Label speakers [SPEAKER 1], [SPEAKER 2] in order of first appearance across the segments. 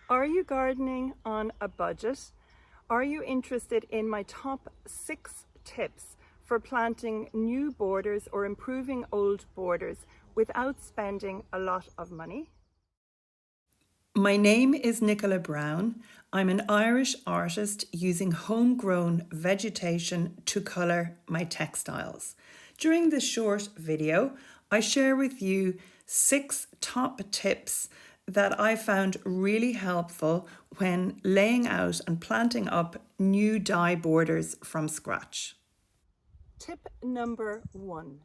[SPEAKER 1] Are you gardening on a budget? Are you interested in my top 6 tips for planting new borders or improving old borders without spending a lot of money?
[SPEAKER 2] My name is Nicola Brown. I'm an Irish artist using homegrown vegetation to colour my textiles. During this short video, I share with you 6 top tips that I found really helpful when laying out and planting up new dye borders from scratch.
[SPEAKER 1] Tip number 1.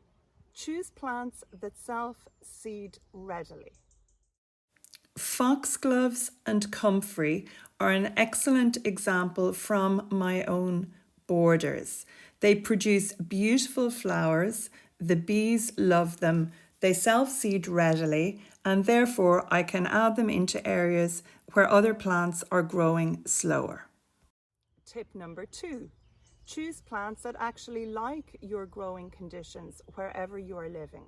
[SPEAKER 1] Choose plants that self-seed readily.
[SPEAKER 2] Foxgloves and comfrey are an excellent example from my own borders. They produce beautiful flowers, the bees love them, they self-seed readily, and therefore I can add them into areas where other plants are growing slower.
[SPEAKER 1] Tip number 2. Choose plants that actually like your growing conditions wherever you are living.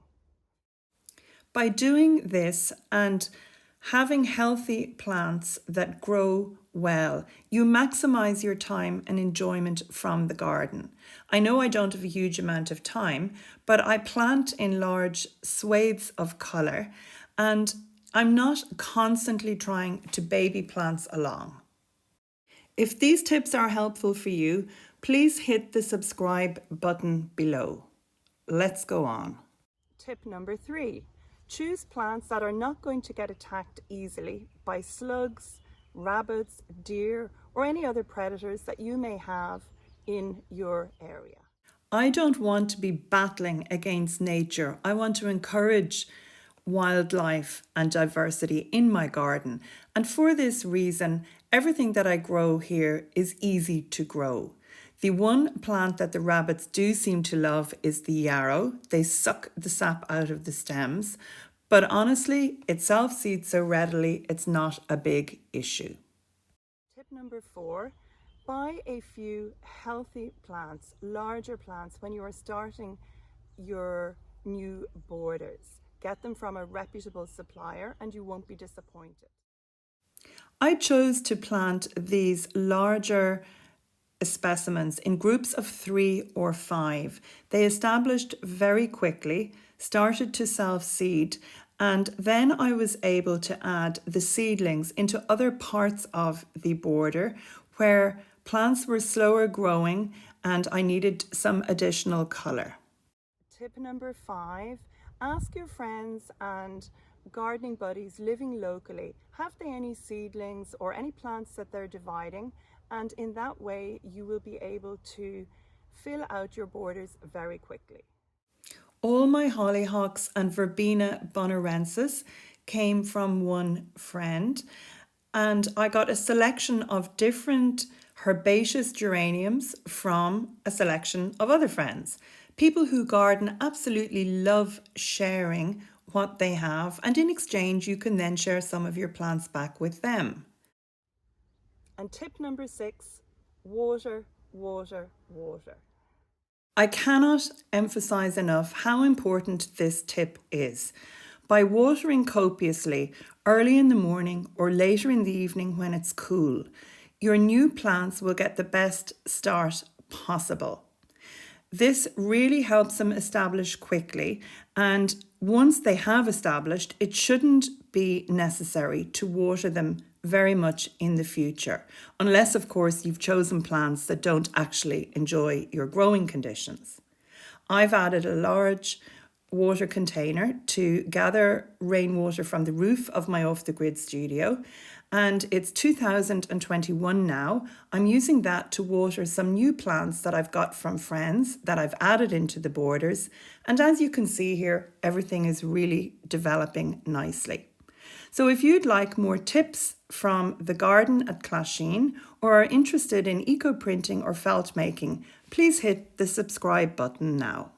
[SPEAKER 2] By doing this and having healthy plants that grow well, you maximize your time and enjoyment from the garden. I know I don't have a huge amount of time, but I plant in large swathes of colour and I'm not constantly trying to baby plants along. If these tips are helpful for you, please hit the subscribe button below. Let's go on.
[SPEAKER 1] Tip number 3. Choose plants that are not going to get attacked easily by slugs, rabbits, deer, or any other predators that you may have in your area.
[SPEAKER 2] I don't want to be battling against nature. I want to encourage wildlife and diversity in my garden. And for this reason, everything that I grow here is easy to grow. The one plant that the rabbits do seem to love is the yarrow. They suck the sap out of the stems, but honestly, it self-seeds so readily, it's not a big issue.
[SPEAKER 1] Tip number 4, buy a few healthy plants, larger plants when you are starting your new borders. Get them from a reputable supplier and you won't be disappointed.
[SPEAKER 2] I chose to plant these larger specimens in groups of 3 or 5. They established very quickly, started to self-seed, and then I was able to add the seedlings into other parts of the border where plants were slower growing and I needed some additional colour.
[SPEAKER 1] Tip number 5, ask your friends and gardening buddies living locally, have they any seedlings or any plants that they're dividing? And in that way, you will be able to fill out your borders very quickly.
[SPEAKER 2] All my hollyhocks and Verbena bonarensis came from one friend, and I got a selection of different herbaceous geraniums from a selection of other friends. People who garden absolutely love sharing what they have, and in exchange you can then share some of your plants back with them.
[SPEAKER 1] And tip number 6, water, water, water.
[SPEAKER 2] I cannot emphasize enough how important this tip is. By watering copiously early in the morning or later in the evening when it's cool, your new plants will get the best start possible. This really helps them establish quickly, and once they have established, it shouldn't be necessary to water them very much in the future, unless of course you've chosen plants that don't actually enjoy your growing conditions. I've added a large water container to gather rainwater from the roof of my off-the-grid studio, and it's 2021 now. I'm using that to water some new plants that I've got from friends that I've added into the borders, and as you can see here, everything is really developing nicely. So if you'd like more tips from the garden at Clasheen or are interested in eco-printing or felt making, please hit the subscribe button now.